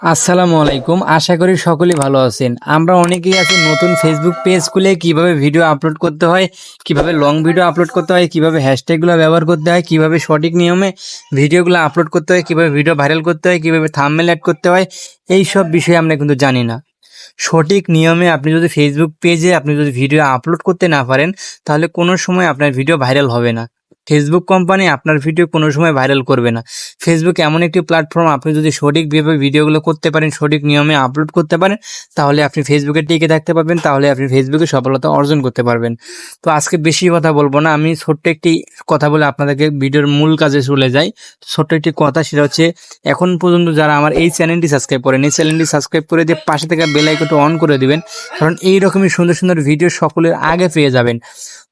আসসালামু আলাইকুম। আশা করি সকলেই ভালো আছেন। আমরা অনেকেই আছি নতুন ফেসবুক পেজ খুলে কিভাবে ভিডিও আপলোড করতে হয়, কিভাবে লং ভিডিও আপলোড করতে হয়, কিভাবে হ্যাশট্যাগুলো ব্যবহার করতে হয়, কিভাবে সঠিক নিয়মে ভিডিওগুলো আপলোড করতে হয়, কিভাবে ভিডিও ভাইরাল করতে হয়, কিভাবে থাম্বনেল অ্যাড করতে হয়, এই সব বিষয়ে আমরা কিন্তু জানি না। সঠিক নিয়মে আপনি যদি ফেসবুক পেজে আপনি যদি ভিডিও আপলোড করতে না পারেন, তাহলে কোনো সময় আপনার ভিডিও ভাইরাল হবে না। ফেসবুক কোম্পানি আপনার ভিডিও কোনো সময় ভাইরাল করবে না। ফেসবুক এমন একটি প্ল্যাটফর্ম, আপনি যদি সঠিকভাবে ভিডিওগুলো করতে পারেন, সঠিক নিয়মে আপলোড করতে পারেন, তাহলে আপনি ফেসবুকে টিকে থাকতে পারবেন, তাহলে আপনি ফেসবুকে সফলতা অর্জন করতে পারবেন। তো আজকে বেশি কথা বলবো না, আমি ছোট্ট একটি কথা বলে আপনাদেরকে ভিডিওর মূল কাজে চলে যাই। ছোট্ট একটি কথা, সেটা হচ্ছে এখন পর্যন্ত যারা আমার এই চ্যানেলটি সাবস্ক্রাইব করেন, এই চ্যানেলটি সাবস্ক্রাইব করে দিয়ে পাশে থেকে বেল আইকনটা অন করে দিবেন, কারণ এই রকমই সুন্দর সুন্দর ভিডিও সকলের আগে পেয়ে যাবেন।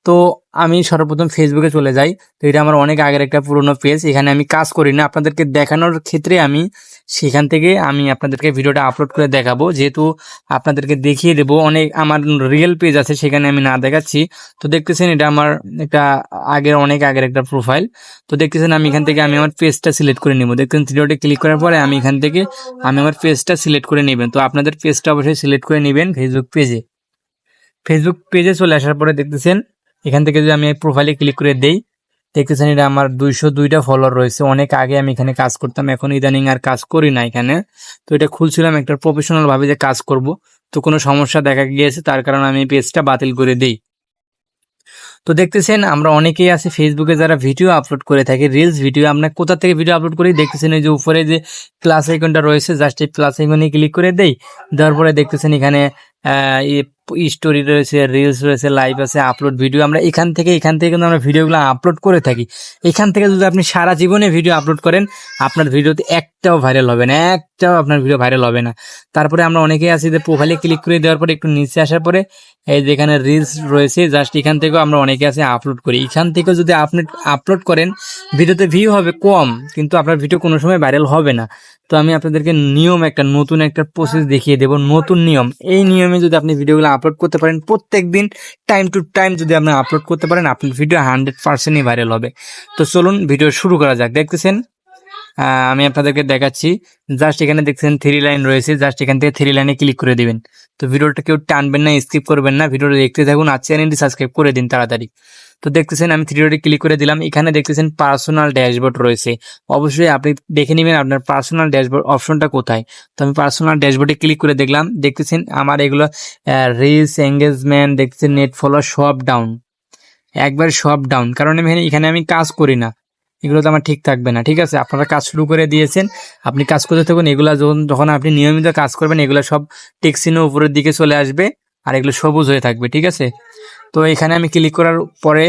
তো আমি সর্বপ্রথম ফেসবুকে চলে যাই। তো এটা আমার অনেক আগের একটা পুরনো পেজ, এখানে আমি কাজ করি না, আপনাদেরকে দেখানোর ক্ষেত্রে আমি সেখান থেকে আমি আপনাদেরকে ভিডিওটা আপলোড করে দেখাবো, যেহেতু আপনাদেরকে দেখিয়ে দেবো। অনেক আমার রিয়েল পেজ আছে, সেখানে আমি না দেখাচ্ছি। তো দেখতেছেন এটা আমার একটা অনেক আগের একটা প্রোফাইল। তো দেখতেছেন আমি এখান থেকে আমি আমার পেজটা সিলেক্ট করে নিব। দেখতেছেন ভিডিওটা ক্লিক করার পরে আমি এখান থেকে আমি আমার পেজটা সিলেক্ট করে নেবেন। তো আপনাদের পেজটা অবশ্যই সিলেক্ট করে নেবেন। ফেসবুক পেজে চলে আসার পরে দেখতেছেন এখান থেকে যদি আমি প্রোফাইলে ক্লিক করে দেই, দেখতেছেন এটা আমার 202টা ফলোয়ার রয়েছে। অনেক আগে আমি এখানে কাজ করতাম, এখন ইদানিং আর কাজ করি না এখানে। তো এটা খুলছিলাম একটা প্রফেশনাল ভাবে যে কাজ করব, তো কোনো সমস্যা দেখা গিয়েছে, তার কারণে আমি পেজটা বাতিল করে দিই। তো দেখতেছেন আমরা অনেকেই আছি ফেসবুকে যারা ভিডিও আপলোড করে থাকি, রিলস ভিডিও। আমরা কোথা থেকে ভিডিও আপলোড করি, দেখতেছেন এই যে উপরে যে প্লাস আইকনটা রয়েছে, জাস্ট এই প্লাস আইকনে ক্লিক করে দেই। দেওয়ার পরে দেখতেছেন এখানে স্টোরি রয়েছে, রিলস রয়েছে, লাইভ আছে, আপলোড ভিডিও। আমরা এখান থেকে কিন্তু আমরা ভিডিওগুলো আপলোড করে থাকি। এখান থেকে যদি আপনি সারা জীবনে ভিডিও আপলোড করেন, আপনার ভিডিওতে একটাও ভাইরাল হবে না, একটাও আপনার ভিডিও ভাইরাল হবে না। তারপরে আমরা অনেকেই আছি যে প্রোফাইলে ক্লিক করে দেওয়ার পরে একটু নিচে আসার পরে এই যেখানে রিলস রয়েছে, জাস্ট এখান থেকেও আমরা অনেকে আছে আপলোড করি। এখান থেকেও যদি আপনি আপলোড করেন, ভিডিওতে ভিউ হবে কম, কিন্তু আপনার ভিডিও কোনো সময় ভাইরাল হবে না। তো আমি আপনাদেরকে নতুন একটা প্রসেস দেখিয়ে দেবো, নতুন নিয়ম। এই নিয়মে যদি আপনি ভিডিওগুলো আপলোড করতে পারেন, প্রত্যেক দিন টাইম টু টাইম যদি আপনি আপলোড করতে পারেন, আপনার ভিডিও 100%ই ভাইরাল হবে। তো চলুন ভিডিও শুরু করা যাক। দেখতেছেন আমি আপনাদেরকে দেখাচ্ছি। জাস্ট এখানে দেখছেন 3 লাইন রয়েছে, জাস্ট এখান থেকে 3 লাইনে ক্লিক করে দিবেন। তো ভিডিওটা কেউ টানবেন না, স্কিপ করবেন না, ভিডিওটা দেখতে থাকুন আর চ্যানেলটি সাবস্ক্রাইব করে দিন তাড়াতাড়ি। তো দেখতেছেন আমি 3 ডটে ক্লিক করে দিলাম। এখানে দেখতেছেন পার্সোনাল ড্যাশবোর্ড রয়েছে। অবশ্যই আপনি দেখে নেবেন আপনার পার্সোনাল ড্যাশবোর্ড অপশনটা কোথায়। তো আমি পার্সোনাল ড্যাশবোর্ডে ক্লিক করে দেখলাম, দেখতেছেন আমার এগুলো রিলস, এঙ্গেজমেন্ট, দেখতেছেন নেট ফলোয়ার সব ডাউন, একবার সব ডাউন। কারণ এখানে আমি কাজ করি না, এগুলো তো আমার ঠিক থাকবে না। ঠিক আছে, আপনারা কাজ শুরু করে দিয়েছেন, আপনি কাজ করতে থাকুন। এগুলা যখন আপনি নিয়মিত কাজ করবেন, এগুলো সব টিক চিহ্ন উপরের দিকে চলে আসবে আর এগুলো সবুজ হয়ে থাকবে। ঠিক আছে, তো এখানে আমি ক্লিক করার পরে,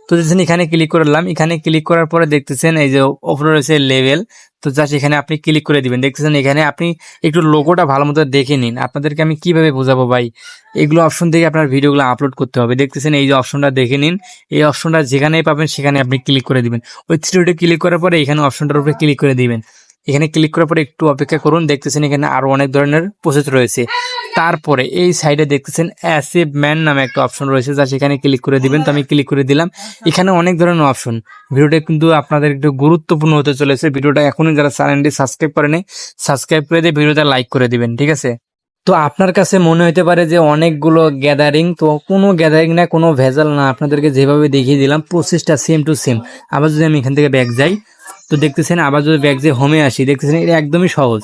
তো দেখছেন এখানে ক্লিক করলাম। এখানে ক্লিক করার পরে দেখতেছেন এই যে ওপরে রয়েছে লেভেল। তো জাস্ট এখানে আপনি ক্লিক করে দিবেন। দেখতেছেন এখানে আপনি একটু লোগোটা ভালো মতো দেখে নিন। আপনাদেরকে আমি কিভাবে বোঝাবো ভাই, এগুলো অপশন থেকে আপনার ভিডিওগুলো আপলোড করতে হবে। দেখতেছেন এই যে অপশনটা দেখে নিন, এই অপশনটা যেখানেই পাবেন সেখানে আপনি ক্লিক করে দিবেন। ওই থ্রিডে ক্লিক করার পরে এখানে অপশনটার উপরে ক্লিক করে দিবেন। এখানে ক্লিক করার পরে একটু অপেক্ষা করুন। দেখতেছেন এখানে আরো অনেক ধরনের প্রসেস রয়েছে। তারপরে এই সাইডে দেখতেছেন অ্যাচিভমেন্ট নামে একটা অপশন রয়েছে, যা সেখানে ক্লিক করে দিবেন। তো আমি ক্লিক করে দিলাম। এখানে অনেক ধরনের অপশন। ভিডিওটা কিন্তু আপনাদের একটু গুরুত্বপূর্ণ হতে চলেছে। ভিডিওটা এখনই যারা চ্যানেলটি সাবস্ক্রাইব করেনি, সাবস্ক্রাইব করে দিয়ে ভিডিওটা লাইক করে দিবেন। ঠিক আছে, তো আপনার কাছে মনে হতে পারে যে অনেকগুলো গ্যাদারিং, তো কোনো গ্যাদারিং না, কোনো ভেজাল না। আপনাদেরকে যেভাবে দেখিয়ে দিলাম প্রসেসটা সেম টু সেম। আবার যদি আমি এখান থেকে ব্যাক যাই, তো দেখতেছেন আবার যদি ব্যাক যে হোমে আসি, দেখতেছেন এটা একদমই সহজ।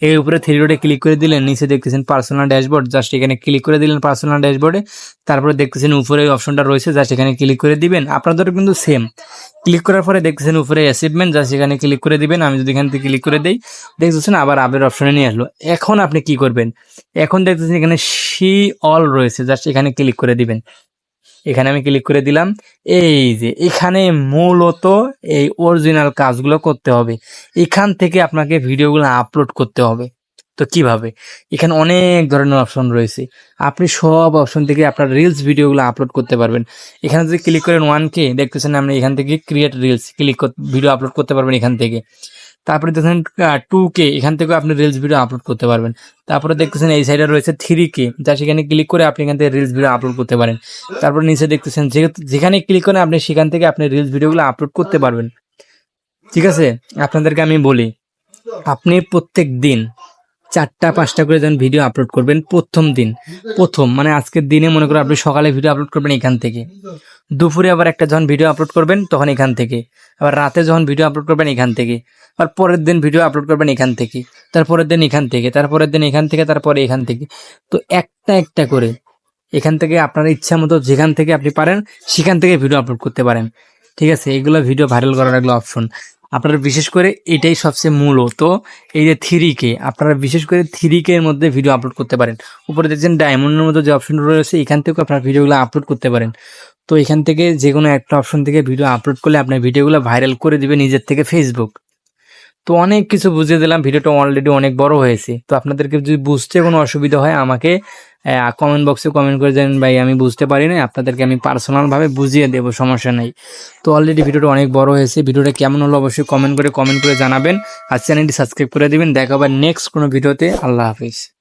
এর উপরে থ্রি ডটে ক্লিক করে দিলেন, নিচে দেখতেছেন পার্সোনাল ড্যাশবোর্ড, জাস্ট এখানে ক্লিক করে দিলেন পার্সোনাল ড্যাশবোর্ডে। তারপরে দেখতেছেন উপরে অপশনটা রয়েছে, জাস্ট এখানে ক্লিক করে দিবেন। আপনাদের কিন্তু সেম। ক্লিক করার পরে দেখতেছেন উপরে অ্যাচিভমেন্ট, জাস্ট এখানে ক্লিক করে দিবেন। আমি যদি এখান থেকে ক্লিক করে দিই, দেখতেছেন আবার আপের অপশনে নিয়ে আসলো। এখন আপনি কি করবেন, এখন দেখতেছেন এখানে সি অল রয়েছে, জাস্ট এখানে ক্লিক করে দিবেন। এখানে আমি ক্লিক করে দিলাম। এই যে এখানে মূলত এই অরিজিনাল কাজগুলো করতে হবে, এখান থেকে আপনাকে ভিডিওগুলো আপলোড করতে হবে। তো কিভাবে, এখানে অনেক ধরনের অপশন রয়েছে, আপনি সব অপশন থেকে আপনার রিলস ভিডিওগুলো আপলোড করতে পারবেন। এখানে যদি ক্লিক করেন 1K, দেখতেছেন আপনি এখান থেকে create reels click video upload করতে পারবেন এখান থেকে। তারপরে দেখছেন 2K, এখান থেকেও আপনি রিলস ভিডিও আপলোড করতে পারবেন। তারপরে দেখতেছেন এই সাইডে রয়েছে 3K, যা সেখানে ক্লিক করে আপনি এখান থেকে রিলস ভিডিও আপলোড করতে পারেন। তারপর নিচে দেখতেছেন যেখানে ক্লিক করেন আপনি সেখান থেকে আপনি রিলস ভিডিওগুলো আপলোড করতে পারবেন। ঠিক আছে, আপনাদেরকে আমি বলি, আপনি প্রত্যেক দিন 4টা 5টা করে যখন ভিডিও আপলোড করবেন প্রথম মানে আজকের দিনে মনে করো আপনি সকালে ভিডিও আপলোড করবেন এখান থেকে, দুপুরে আবার একটা যখন ভিডিও আপলোড করবেন তখন এখান থেকে, আবার রাতে যখন ভিডিও আপলোড করবেন এখান থেকে, আর পরের দিন ভিডিও আপলোড করবেন এখান থেকে, তারপরের দিন এখান থেকে, তারপরের দিন এখান থেকে, তারপরে এখান থেকে। তো একটা করে এখান থেকে আপনার ইচ্ছা মতো যেখান থেকে আপনি পারেন সেখান থেকে ভিডিও আপলোড করতে পারেন। ঠিক আছে, এগুলো ভিডিও ভাইরাল করার এগুলো অপশন। আপনারা বিশেষ করে এটাই সবচেয়ে মূলত, এই যে 3K, আপনারা বিশেষ করে 3K এর মধ্যে ভিডিও আপলোড করতে পারেন। উপরে দেখছেন ডায়মন্ডের মধ্যে যে অপশন রয়েছে, এখান থেকেও আপনার ভিডিওগুলো আপলোড করতে পারেন। তো এখান থেকে যে কোনো একটা অপশন থেকে ভিডিও আপলোড করলে আপনার ভিডিওগুলো ভাইরাল করে দিবে নিজের থেকে ফেসবুক। তো অনেক কিছু বুঝিয়ে দিলাম, ভিডিওটা অলরেডি অনেক বড় হয়েছে। তো আপনাদেরকে যদি বুঝতে কোনো অসুবিধা হয় আমাকে কমেন্ট বক্সে কমেন্ট করে দেন, ভাই আমি বুঝতে পারি না, আপনাদেরকে আমি পার্সোনালভাবে বুঝিয়ে দেবো, সমস্যা নেই। তো অলরেডি ভিডিওটা অনেক বড় হয়েছে, ভিডিওটা কেমন হলো অবশ্যই কমেন্ট করে জানাবেন, আর চ্যানেলটি সাবস্ক্রাইব করে দিবেন। দেখা হবে নেক্সট কোনো ভিডিওতে। আল্লাহ হাফিজ।